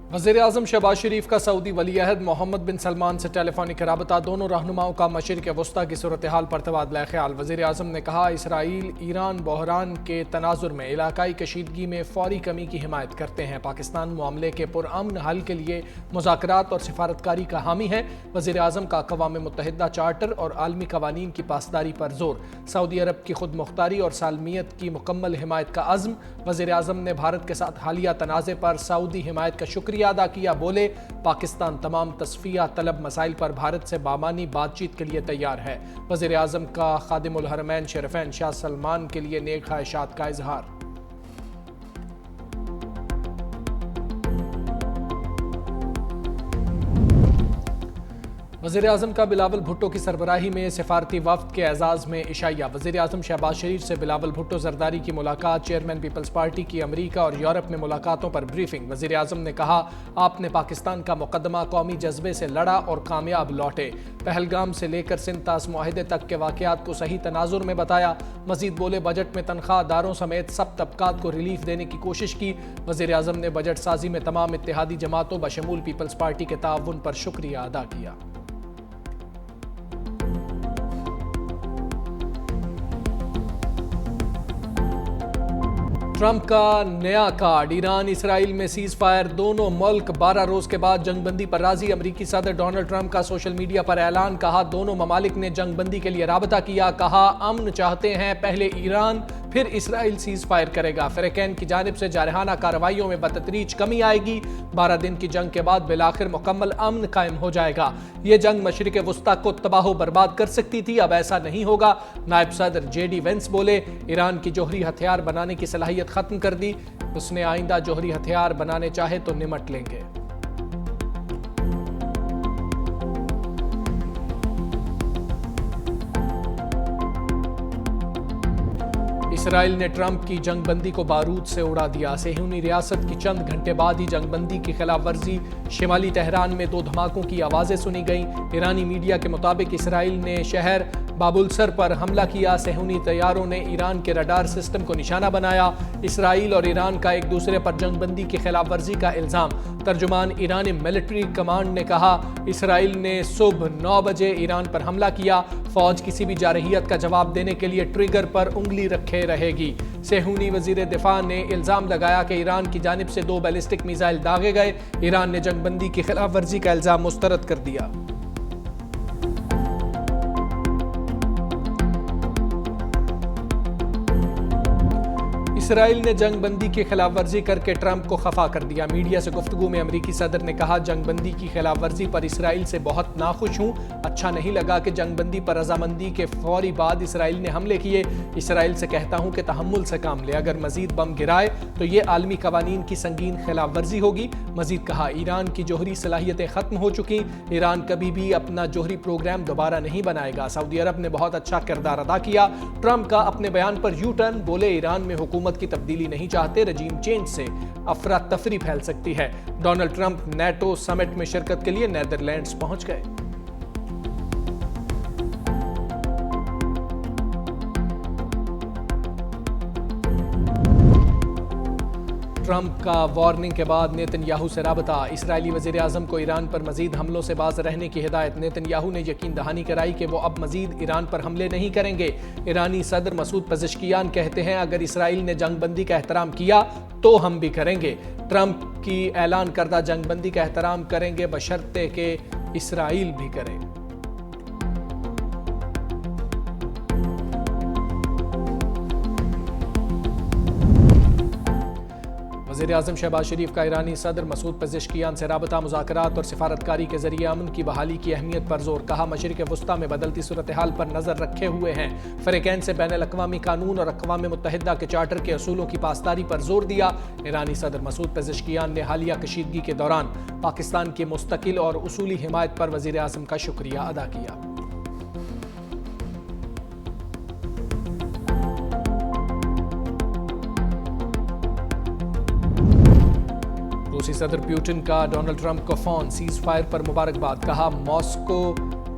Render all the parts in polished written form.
वज़ीर-ए-आज़म शहबाज शरीफ का सऊदी वली-अहद मोहम्मद बिन सलमान से टेलीफोनिक रबता, दोनों रहनुमाओं का मशरिक़ वस्ता की सूरत हाल पर तबादला ख्याल। वज़ीर-ए-आज़म ने कहा, इसराइल ईरान बहरान के तनाजुर में इलाकाई कशीदगी में फौरी कमी की हिमायत करते हैं। पाकिस्तान मामले के पुरअमन हल के लिए मुज़ाकरात और सिफारतकारी का हामी है। वज़ीर-ए-आज़म का अक़वाम मुत्तहिदा चार्टर और आलमी क़वानीन की पासदारी पर जोर। सऊदी अरब की खुद मुख्तारी और सालमियत की मुकम्मल हिमायत का अज़्म। वज़ीर-ए-आज़म ने भारत के साथ हालिया तनाज़े पर सऊदी हिमायत का शुक्रिया अदा किया। बोले, पाकिस्तान तमाम तस्फिया तलब मसाइल पर भारत से बामानी बातचीत के लिए तैयार है। वज़ीर-ए-आज़म का खादिमुल हरमैन शरीफैन शाह सलमान के लिए नेक ख्वाहिशात का इजहार। वज़ीर-ए-आज़म का बिलावल भुट्टो की सरबराही में सिफारती वफ़द के एजाज़ में इशाइया। वज़ीर-ए-आज़म शहबाज शरीफ से बिलावल भुट्टो ज़रदारी की मुलाकात। चेयरमैन पीपल्स पार्टी की अमरीका और यूरोप में मुलाकातों पर ब्रीफिंग। वज़ीर-ए-आज़म ने कहा, आपने पाकिस्तान का मुकदमा कौमी जज्बे से लड़ा और कामयाब लौटे। पहलगाम से लेकर सिंतास मुआहदे तक के वाक़यात को सही तनाजुर में बताया। मज़ीद बोले, बजट में तनख्वाहदारों समेत सब तबकात को रिलीफ देने की कोशिश की। वज़ीर-ए-आज़म ने बजट साजी में तमाम इत्तेहादी जमातों बशमूल पीपल्स पार्टी के ताउन पर शुक्रिया अदा किया। ट्रंप का नया कार्ड। ईरान इसराइल में सीज फायर, दोनों मुल्क 12 रोज के बाद जंगबंदी पर राजी। अमरीकी सदर डोनाल्ड ट्रंप का सोशल मीडिया पर ऐलान। कहा, दोनों ममालिक ने जंगबंदी के लिए राबता किया। कहा, अमन चाहते हैं, पहले ईरान फिर इसराइल सीज फायर करेगा। फ़िरक़ैन की जानिब से जारहाना कार्रवाइयों में बतदरीज कमी आएगी। 12 दिन की जंग के बाद बिलाखिर मुकम्मल अमन कायम हो जाएगा। ये जंग मशरिक़ वस्ता को तबाह बर्बाद कर सकती थी, अब ऐसा नहीं होगा। नायब सदर JD वेंस बोले, ईरान की जोहरी हथियार बनाने की सलाहियत खत्म कर दी। उसने आइंदा जोहरी हथियार बनाने चाहे तो निमट लेंगे। इसराइल ने ट्रंप की जंगबंदी को बारूद से उड़ा दिया। सेहूनी रियासत की चंद घंटे बाद ही जंगबंदी की खिलाफ वर्जी। शिमाली तेहरान में 2 धमाकों की आवाज़ें सुनी गईं। ईरानी मीडिया के मुताबिक इसराइल ने शहर बाबुलसर पर हमला किया। सेहूनी तैयारों ने ईरान के रडार सिस्टम को निशाना बनाया। इसराइल और ईरान का एक दूसरे पर जंगबंदी की खिलाफ वर्जी का इल्ज़ाम। तर्जुमान ईरानी मिलिट्री कमांड ने कहा, इसराइल ने सुबह 9 बजे ईरान पर हमला किया। फौज किसी भी जारहियत का जवाब देने के लिए ट्रिगर पर उंगली रखे रहेगी। सेहूनी वजीर दिफा ने इल्ज़ाम लगाया कि ईरान की जानिब से 2 बैलिस्टिक मिसाइल दागे गए। ईरान ने जंगबंदी की खिलाफ वर्जी का इल्ज़ाम मुस्तरद कर दिया। इसराइल ने जंगबंदी की खिलाफ वर्जी करके ट्रंप को खफा कर दिया। मीडिया से गुफ्तगू में अमरीकी सदर ने कहा, जंगबंदी की खिलाफ वर्जी पर इसराइल से बहुत नाखुश हूँ। अच्छा नहीं लगा कि जंगबंदी पर रजामंदी के फौरी बाद इसराइल ने हमले किए। इसराइल से कहता हूँ कि तहम्मुल से काम ले, अगर मजीद बम गिराए तो ये आलमी कवानीन की संगीन खिलाफ वर्जी होगी। मजीद कहा, ईरान की जोहरी सलाहियतें खत्म हो चुकी। ईरान कभी भी अपना जोहरी प्रोग्राम दोबारा नहीं बनाएगा। सऊदी अरब ने बहुत अच्छा किरदार अदा किया। ट्रंप का अपने बयान पर यू टर्न। बोले, ईरान में हुकूमत की तब्दीली नहीं चाहते, रजीम चेंज से अफरा तफरी फैल सकती है। डोनाल्ड ट्रंप नेटो समिट में शिरकत के लिए नेदरलैंड्स पहुंच गए। ट्रंप का वार्निंग के बाद नेतन्याहू से राबता। इसराइली वज़ीर आज़म को ईरान पर मजीद हमलों से बाज रहने की हिदायत। नेतन्याहू ने यकीन दहानी कराई कि वो अब मजीद ईरान पर हमले नहीं करेंगे। ईरानी सदर मसूद पेज़ेश्कियान कहते हैं, अगर इसराइल ने जंगबंदी का एहतराम किया तो हम भी करेंगे। ट्रंप की ऐलान करदा जंगबंदी का एहतराम करेंगे बशर्ते कि इसराइल भी करे। वज़ीर-ए-आज़म शहबाज शरीफ का ईरानी सदर मसूद पेज़ेश्कियान से राबता। मुज़ाकरात और सिफारतकारी के जरिए अमन की बहाली की अहमियत पर जोर। कहा, मशरिक़ वस्ता में बदलती सूरत हाल पर नज़र रखे हुए हैं। फ़िरक़ैन से बैनुल-अक़वामी कानून और अक़वाम मुत्तहिदा के चार्टर के असूलों की पासदारी पर जोर दिया। ईरानी सदर मसूद पेज़ेश्कियान ने हालिया कशीदगी के दौरान पाकिस्तान की मुस्तकिल और उसूली हिमायत पर वज़ीर-ए-आज़म का शुक्रिया अदा किया। रूसी सदर पुतिन का डोनाल्ड ट्रंप को फोन। सीज फायर पर मुबारकबाद। कहा, मॉस्को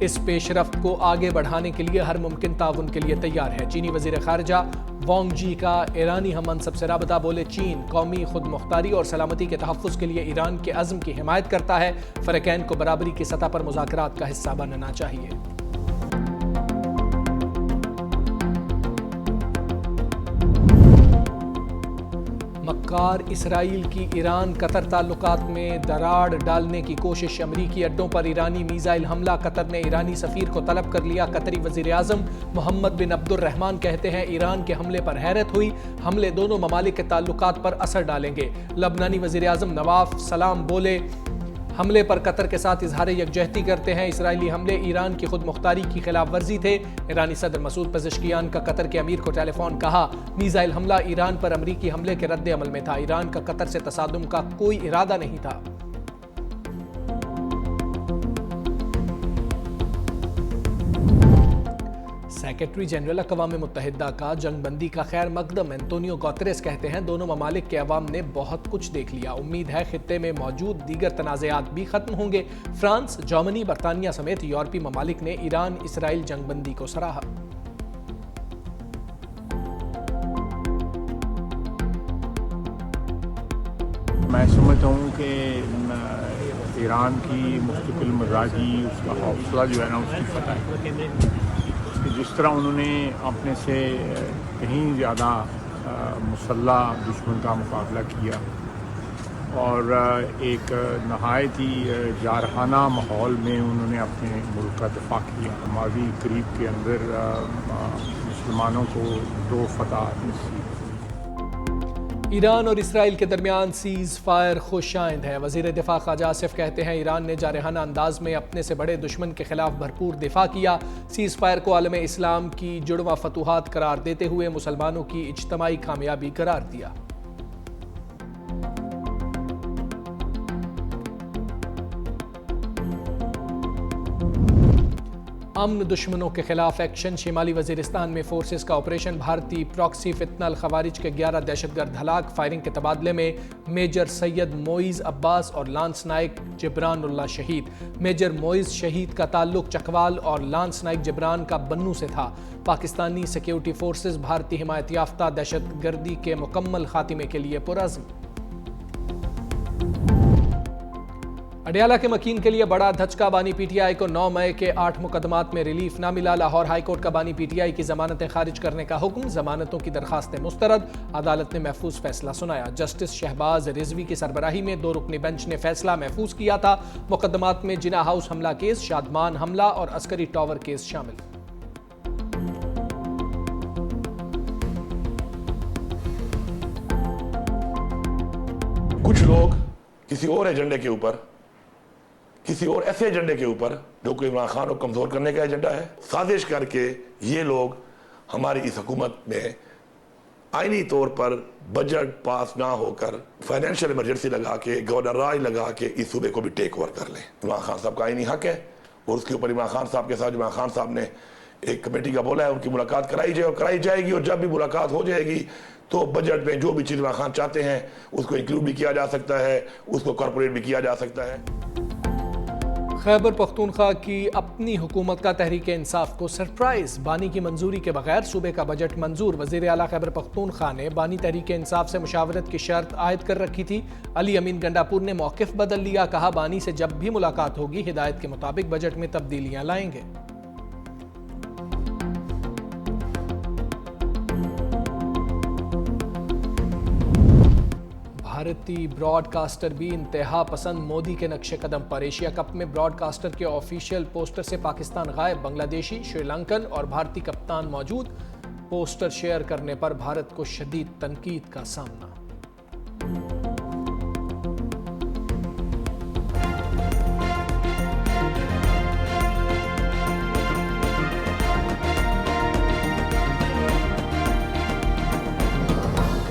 اس پیش رفت کو آگے بڑھانے کے لیے ہر ممکن تعاون کے لیے تیار ہے۔ چینی وزیر خارجہ وانگ جی کا ایرانی ہم منصب سے رابطہ، بولے چین قومی خود مختاری اور سلامتی کے تحفظ کے لیے ایران کے عزم کی حمایت کرتا ہے، فریقین کو برابری کی سطح پر مذاکرات کا حصہ بننا چاہیے۔ مکار اسرائیل کی ایران قطر تعلقات میں دراڑ ڈالنے کی کوشش، امریکی اڈوں پر ایرانی میزائل حملہ، قطر نے ایرانی سفیر کو طلب کر لیا۔ قطری وزیر اعظم محمد بن عبد الرحمن کہتے ہیں ایران کے حملے پر حیرت ہوئی، حملے دونوں ممالک کے تعلقات پر اثر ڈالیں گے۔ لبنانی وزیر اعظم نواف سلام بولے حملے پر قطر کے ساتھ اظہار یکجہتی کرتے ہیں، اسرائیلی حملے ایران کی خود مختاری کی خلاف ورزی تھے۔ ایرانی صدر مسعود پزشکیان کا قطر کے امیر کو ٹیلی فون، کہا میزائل حملہ ایران پر امریکی حملے کے رد عمل میں تھا، ایران کا قطر سے تصادم کا کوئی ارادہ نہیں تھا۔ سیکرٹری جنرل اقوام متحدہ کا جنگ بندی کا خیر مقدم انتونیو گوتریس کہتے ہیں دونوں ممالک کے عوام نے بہت کچھ دیکھ لیا، امید ہے خطے میں موجود دیگر تنازعات بھی ختم ہوں گے۔ فرانس، جرمنی، برطانیہ سمیت یورپی ممالک نے ایران اسرائیل جنگ بندی کو سراہا۔ میں سمجھتا ہوں کہ ایران کی مستقل مزاجی، اس کا حوصلہ جو ہے نا، اس کی فتح ہے۔ جس طرح انہوں نے اپنے سے کہیں زیادہ مسلح دشمن کا مقابلہ کیا اور ایک نہایت ہی جارحانہ ماحول میں انہوں نے اپنے ملک کا دفاع کیا، ماضی قریب کے اندر مسلمانوں کو 2 فتح نصیب۔ ایران اور اسرائیل کے درمیان سیز فائر خوش آئند ہے، وزیر دفاع خواجہ آصف کہتے ہیں ایران نے جارحانہ انداز میں اپنے سے بڑے دشمن کے خلاف بھرپور دفاع کیا، سیز فائر کو عالم اسلام کی جڑواں فتوحات قرار دیتے ہوئے مسلمانوں کی اجتماعی کامیابی قرار دیا۔ امن دشمنوں کے خلاف ایکشن، شمالی وزیرستان میں فورسز کا آپریشن، بھارتی پراکسی فتنہ الخوارج کے 11 دہشت گرد ہلاک، فائرنگ کے تبادلے میں میجر سید موئز عباس اور لانس نائک جبران اللہ شہید، میجر موئز شہید کا تعلق چکوال اور لانس نائک جبران کا بنو سے تھا۔ پاکستانی سیکیورٹی فورسز بھارتی حمایت یافتہ دہشت گردی کے مکمل خاتمے کے لیے پرعزم۔ اڈیالہ کے مکین کے لیے بڑا دھچکا، بانی پی ٹی آئی کو 9 مئی کے 8 مقدمات میں ریلیف نہ ملا، لاہور ہائی کورٹ کا بانی پی ٹی آئی کی ضمانتیں خارج کرنے کا حکم، ضمانتوں کی درخواستیں مسترد، عدالت نے محفوظ فیصلہ سنایا۔ جسٹس شہباز رضوی کی سربراہی میں 2 رکنی بینچ نے فیصلہ محفوظ کیا تھا، مقدمات میں جناح ہاؤس حملہ کیس، شادمان حملہ اور عسکری ٹاور کیس شامل۔ کچھ لوگ کسی اور ایجنڈے کے اوپر، کسی اور ایسے ایجنڈے کے اوپر جو کہ عمران خان کو کمزور کرنے کا ایجنڈا ہے، سازش کر کے یہ لوگ ہماری اس حکومت میں آئینی طور پر بجٹ پاس نہ ہو کر فائنینشیل ایمرجنسی لگا کے، گورنر راج لگا کے اس صوبے کو بھی ٹیک اوور کر لیں۔ عمران خان صاحب کا آئینی حق ہے اور اس کے اوپر عمران خان صاحب کے ساتھ عمران خان صاحب نے ایک کمیٹی کا بولا ہے، ان کی ملاقات کرائی جائے اور کرائی جائے گی، اور جب بھی ملاقات ہو جائے گی تو بجٹ میں جو بھی چیز عمران خان چاہتے ہیں اس کو انکلوڈ بھی کیا جا سکتا ہے، اس کو کارپوریٹ بھی کیا جا سکتا ہے۔ خیبر پختونخوا کی اپنی حکومت کا تحریک انصاف کو سرپرائز، بانی کی منظوری کے بغیر صوبے کا بجٹ منظور، وزیر اعلیٰ خیبر پختونخوا نے بانی تحریک انصاف سے مشاورت کی شرط عائد کر رکھی تھی، علی امین گنڈاپور نے موقف بدل لیا، کہا بانی سے جب بھی ملاقات ہوگی ہدایت کے مطابق بجٹ میں تبدیلیاں لائیں گے۔ بھارتی براڈ کاسٹر بھی انتہا پسند مودی کے نقش قدم پر، ایشیا کپ میں براڈ کاسٹر کے آفیشیل پوسٹر سے پاکستان غائب، بنگلہ دیشی، شری لنکن اور بھارتی کپتان موجود، پوسٹر شیئر کرنے پر بھارت کو شدید تنقید کا سامنا۔